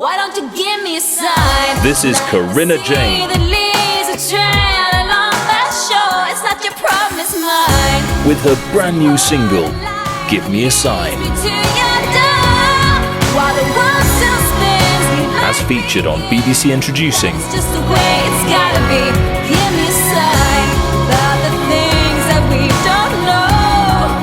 Why don't you give me a sign? This is Corinna Jane. The leaves are trailing on that shore. It's not your problem, it's mine. With her brand new single, Give Me a Sign. While the world still spins, As featured on BBC Introducing. it's just the way it's gotta be. Give me a sign about the things that we don't know.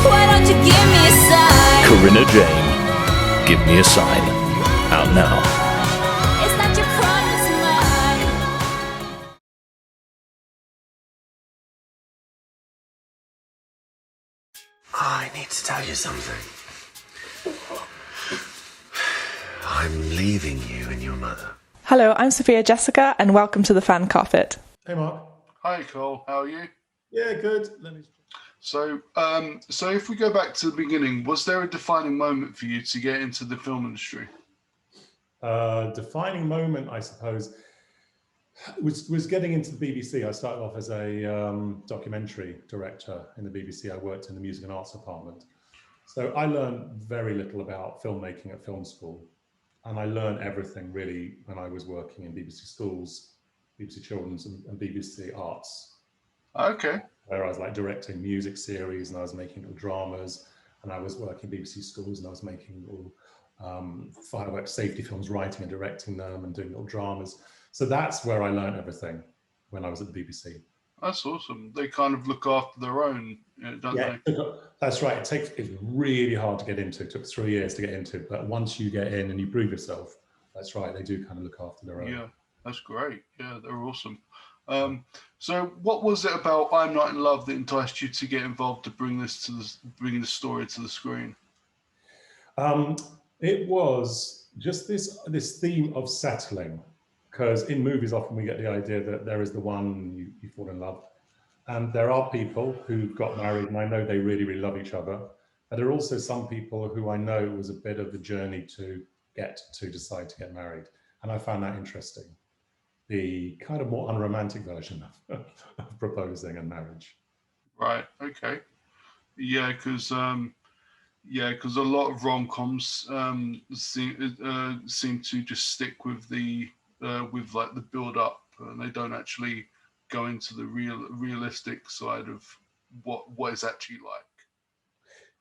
Why don't you give me a sign? Corinna Jane, Give Me a Sign. Out now. It's not your problem, it's mine. I need to tell you something. I'm leaving you and your mother. Hello, I'm Sophia Jessica, and welcome to the Fan Carpet. Hey, Mark. Hi, Cole. How are you? Yeah, good. So if we go back to the beginning, was there a defining moment for you to get into the film industry? Defining moment, I suppose, was getting into the BBC. I started off as a documentary director in the BBC. I worked in the music and arts department. So I learned very little about filmmaking at film school. And I learned everything really when I was working in BBC schools, BBC Children's and BBC Arts. Okay. Where I was like directing music series and I was making little dramas, and I was working BBC schools and I was making little fireworks safety films, writing and directing them and doing little dramas. So that's where I learned everything when I was at the BBC. That's awesome. They kind of look after their own, don't they? That's right. It's really hard to get into. It took 3 years to get into, but once you get in and you prove yourself, that's right. They do kind of look after their own. Yeah, that's great. Yeah, they're awesome. So what was it about I'm Not in Love that enticed you to get involved to bring the story to the screen? It was just this theme of settling, because in movies often we get the idea that there is the one you fall in love, and there are people who got married and I know they really, really love each other. But there are also some people who I know it was a bit of a journey to get to decide to get married, and I found that interesting. The kind of more unromantic version of proposing and marriage. Right. Okay. Yeah, because a lot of rom-coms seem to just stick with the like the build-up, and they don't actually go into the realistic side of what is actually like.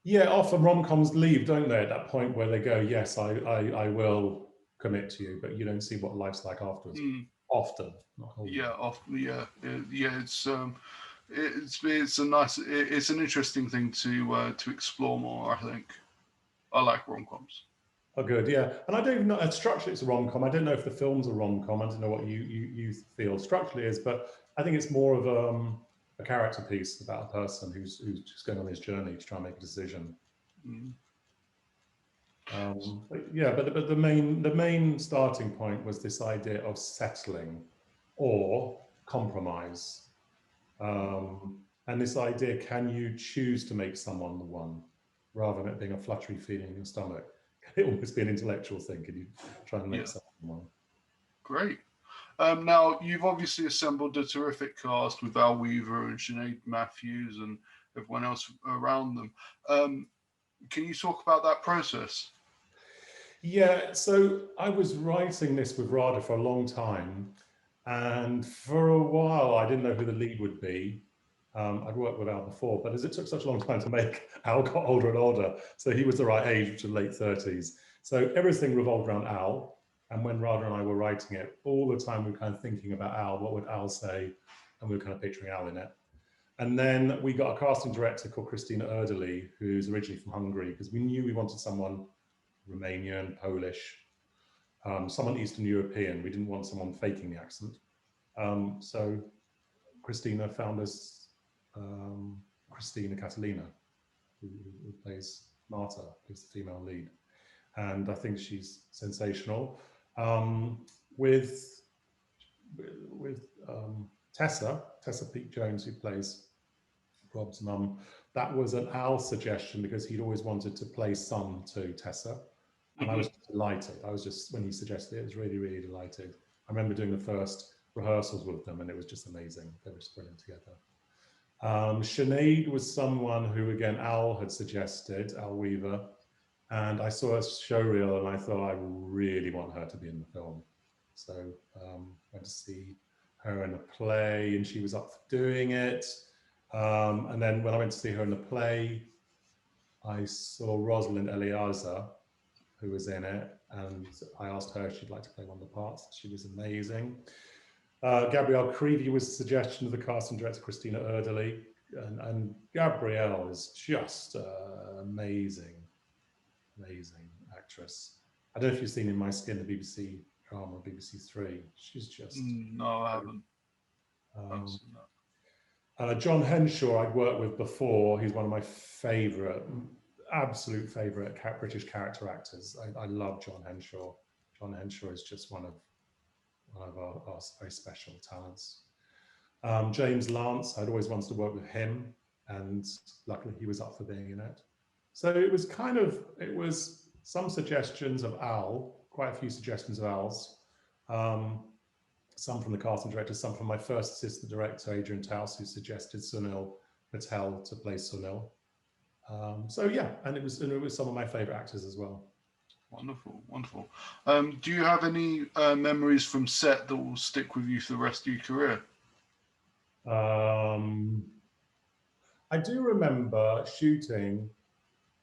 Yeah, often rom-coms leave, don't they, at that point where they go, yes, I will commit to you, but you don't see what life's like afterwards. Often, not always. Yeah, often. Yeah. It's an interesting thing to explore more. I think I like rom-coms. Oh, good, yeah. And I don't even know, structurally it's a rom-com. I don't know if the film's a rom-com. I don't know what you feel structurally is, but I think it's more of a character piece about a person who's just going on this journey to try and make a decision. But the main starting point was this idea of settling or compromise. And this idea, can you choose to make someone the one rather than it being a fluttery feeling in your stomach? Can it almost be an intellectual thing? Can you try and make someone the one? Great. Now, you've obviously assembled a terrific cast with Al Weaver and Sinead Matthews and everyone else around them. Can you talk about that process? Yeah, so I was writing this with Rada for a long time, and for a while I didn't know who the lead would be. I'd worked with Al before, but as it took such a long time to make, Al got older and older, so he was the right age, which was late 30s. So everything revolved around Al, and when Rada and I were writing it, all the time we were kind of thinking about Al, what would Al say, and we were kind of picturing Al in it. And then we got a casting director called Cristina Catalina, who's originally from Hungary, because we knew we wanted someone Romanian, Polish, someone Eastern European. We didn't want someone faking the accent. So Cristina found us Cristina Catalina, who plays Marta, who's the female lead. And I think she's sensational. With Tessa Peake Jones, who plays Rob's mum, that was an Al suggestion because he'd always wanted to play son to Tessa. And I was delighted. When he suggested it, I was really, really delighted. I remember doing the first rehearsals with them and it was just amazing. They were just brilliant together. Sinead was someone who, again, Al had suggested, Al Weaver. And I saw a showreel and I thought, I really want her to be in the film. So went to see her in a play and she was up for doing it. And then when I went to see her in the play, I saw Rosalind Eleazar, who was in it, and I asked her if she'd like to play one of the parts. She was amazing. Gabrielle Creevy was a suggestion of the casting director, Cristina Erdely, and Gabrielle is just amazing actress. I don't know if you've seen In My Skin, the BBC drama, BBC Three. She's just... No, I haven't. I haven't seen that. John Henshaw I'd worked with before. He's one of my absolute favourite British character actors. I love John Henshaw. John Henshaw is just one of our very special talents. James Lance, I'd always wanted to work with him, and luckily he was up for being in it. So it was some suggestions of Al, quite a few suggestions of Al's. Some from the casting director, some from my first assistant director, Adrian Taus, who suggested Sunil Patel to play Sunil. So yeah, and it was some of my favourite actors as well. Wonderful, wonderful. Do you have any memories from set that will stick with you for the rest of your career? I do remember shooting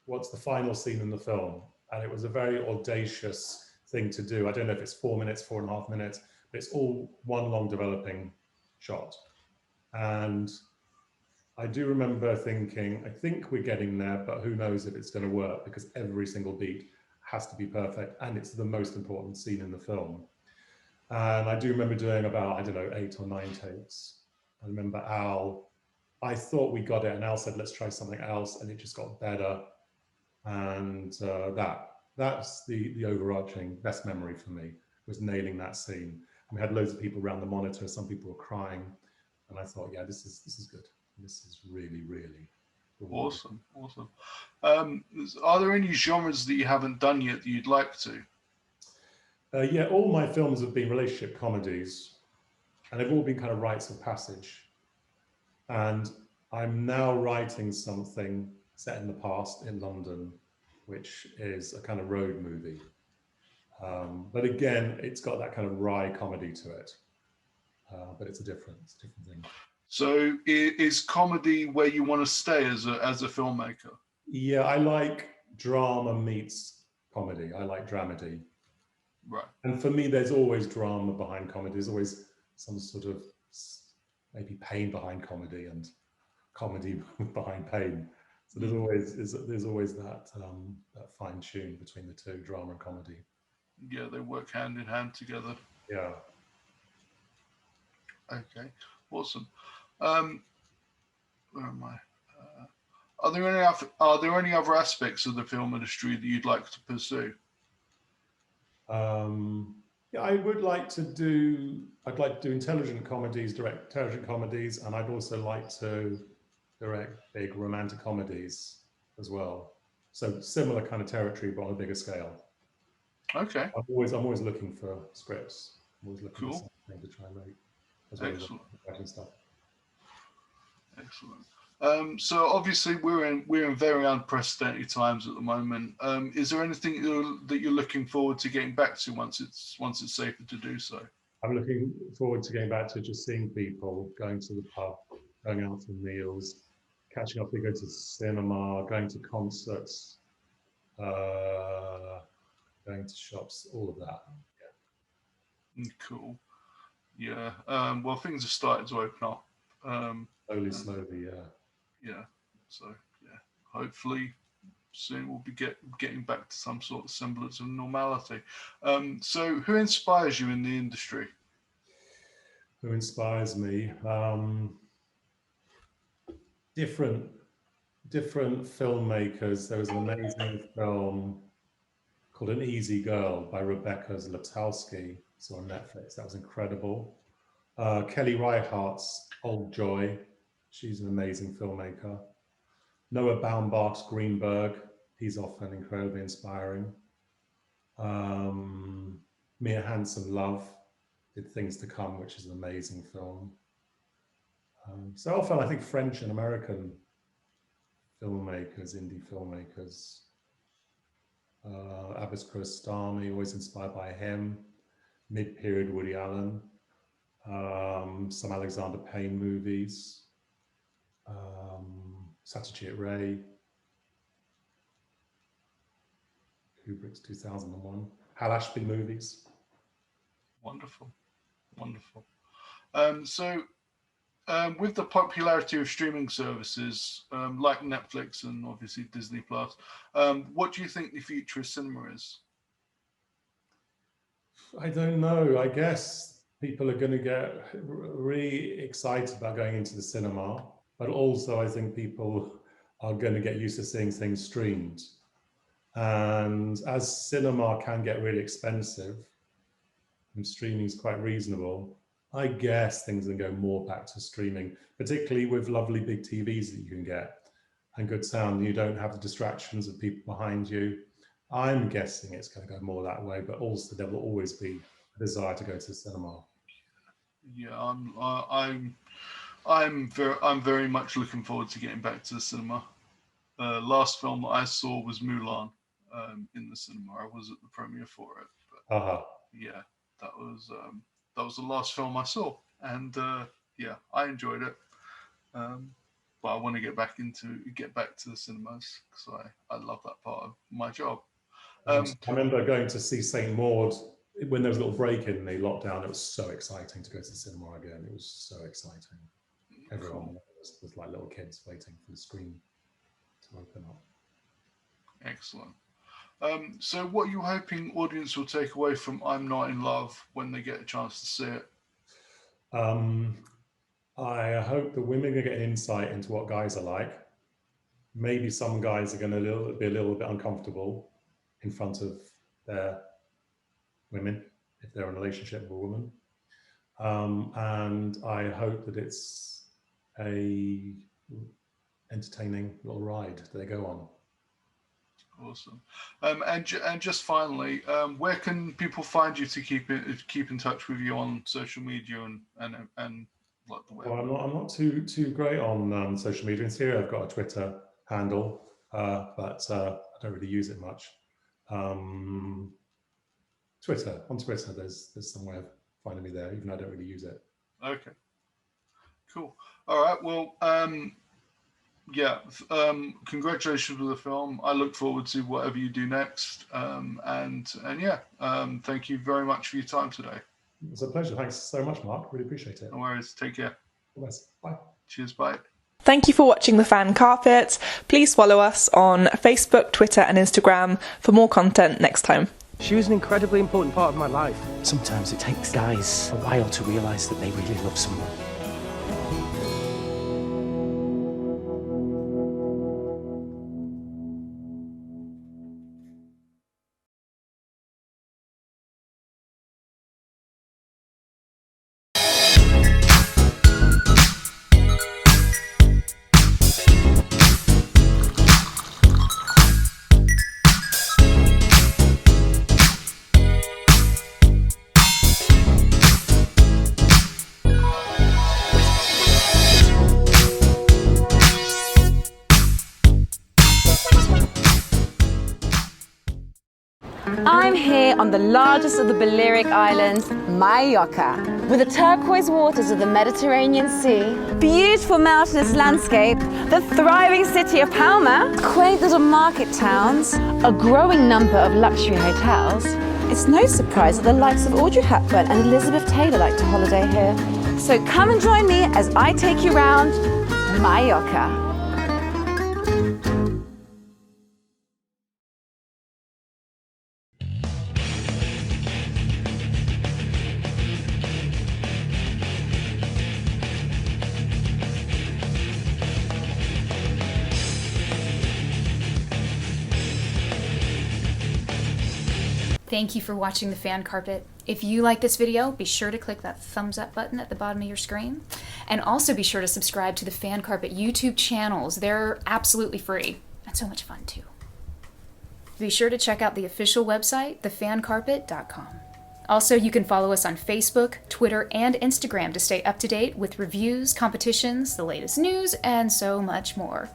what's the final scene in the film, and it was a very audacious thing to do. I don't know if it's 4 minutes, 4.5 minutes, but it's all one long developing shot. And I do remember thinking, I think we're getting there, but who knows if it's going to work, because every single beat has to be perfect, and it's the most important scene in the film. And I do remember doing about, I don't know, 8 or 9 takes. I remember Al, I thought we got it, and Al said, let's try something else, and it just got better. And that's the overarching best memory for me, was nailing that scene. And we had loads of people around the monitor, some people were crying, and I thought, yeah, this is good. This is really, really awesome. Awesome. Are there any genres that you haven't done yet that you'd like to? Yeah, all my films have been relationship comedies, and they've all been kind of rites of passage. And I'm now writing something set in the past in London, which is a kind of road movie. But again, it's got that kind of wry comedy to it. But it's a different thing. So is comedy where you want to stay as a filmmaker? Yeah, I like drama meets comedy. I like dramedy. Right. And for me, there's always drama behind comedy. There's always some sort of maybe pain behind comedy and comedy behind pain. So there's always that fine tune between the two, drama and comedy. Yeah, they work hand in hand together. Yeah. Okay, awesome. Where am I? Are there any other aspects of the film industry that you'd like to pursue? Yeah, I'd like to do intelligent comedies, direct intelligent comedies, and I'd also like to direct big romantic comedies as well. So similar kind of territory, but on a bigger scale. Okay. I'm always looking for scripts. I'm always looking for something to try and make. Excellent. Writing stuff. Excellent. So obviously we're in very unprecedented times at the moment. Is there anything that you're looking forward to getting back to once it's safer to do so? I'm looking forward to getting back to just seeing people, going to the pub, going out for meals, catching up. We go to cinema, going to concerts, going to shops, all of that. Yeah. Cool. Yeah. Well, things are starting to open up. Slowly, yeah. Yeah. So yeah, hopefully soon we'll be getting back to some sort of semblance of normality. So who inspires you in the industry? Who inspires me? Different filmmakers. There was an amazing film called An Easy Girl by Rebecca Zlotowski. It's on Netflix. That was incredible. Kelly Reichardt's Old Joy. She's an amazing filmmaker. Noah Baumbach's Greenberg. He's often incredibly inspiring. Mia Hansen Love did Things to Come, which is an amazing film. So often I think French and American filmmakers, indie filmmakers, Abbas Kiarostami, always inspired by him. Mid-period Woody Allen. Some Alexander Payne movies. Satyajit Ray. Kubrick's 2001. Hal Ashby movies. Wonderful. With the popularity of streaming services like Netflix and obviously Disney Plus, what do you think the future of cinema is? I don't know. I guess people are going to get really excited about going into the cinema, but also I think people are going to get used to seeing things streamed. And as cinema can get really expensive and streaming is quite reasonable, I guess things are going to go more back to streaming, particularly with lovely big TVs that you can get and good sound. You don't have the distractions of people behind you. I'm guessing it's going to go more that way, but also there will always be a desire to go to the cinema. Yeah, I'm very much looking forward to getting back to the cinema. Last film that I saw was Mulan in the cinema. I was at the premiere for it. But, yeah, that was the last film I saw, and yeah, I enjoyed it. But I want to get back to the cinemas because I love that part of my job. I remember going to see St. Maud when there was a little break in the lockdown. It was so exciting to go to the cinema again. It was so exciting. Everyone was like little kids waiting for the screen to open up. Excellent. So what are you hoping audience will take away from I'm Not in Love when they get a chance to see it? I hope the women are getting insight into what guys are like. Maybe some guys are going to be a little bit uncomfortable in front of their women if they're in a relationship with a woman. And I hope that it's a entertaining little ride that they go on. Awesome. And just finally, where can people find you to keep in touch with you on social media and like the web? Well, I'm not too great on social media. In theory, I've got a Twitter handle, but I don't really use it much. On Twitter, there's some way of finding me there, even though I don't really use it. Okay. Cool. All right. Well, yeah. Congratulations with the film. I look forward to whatever you do next. And yeah. Thank you very much for your time today. It's a pleasure. Thanks so much, Mark. Really appreciate it. No worries. Take care. All the best. Bye. Cheers. Bye. Thank you for watching The Fan Carpet. Please follow us on Facebook, Twitter and Instagram for more content next time. She was an incredibly important part of my life. Sometimes it takes guys a while to realise that they really love someone. I'm here on the largest of the Balearic Islands, Mallorca, with the turquoise waters of the Mediterranean Sea, beautiful mountainous landscape, the thriving city of Palma, quaint little market towns, a growing number of luxury hotels. It's no surprise that the likes of Audrey Hepburn and Elizabeth Taylor like to holiday here. So come and join me as I take you around Mallorca. Thank you for watching The Fan Carpet. If you like this video, be sure to click that thumbs up button at the bottom of your screen. And also be sure to subscribe to the Fan Carpet YouTube channels. They're absolutely free and so much fun too. Be sure to check out the official website, thefancarpet.com. Also, you can follow us on Facebook, Twitter, and Instagram to stay up to date with reviews, competitions, the latest news, and so much more.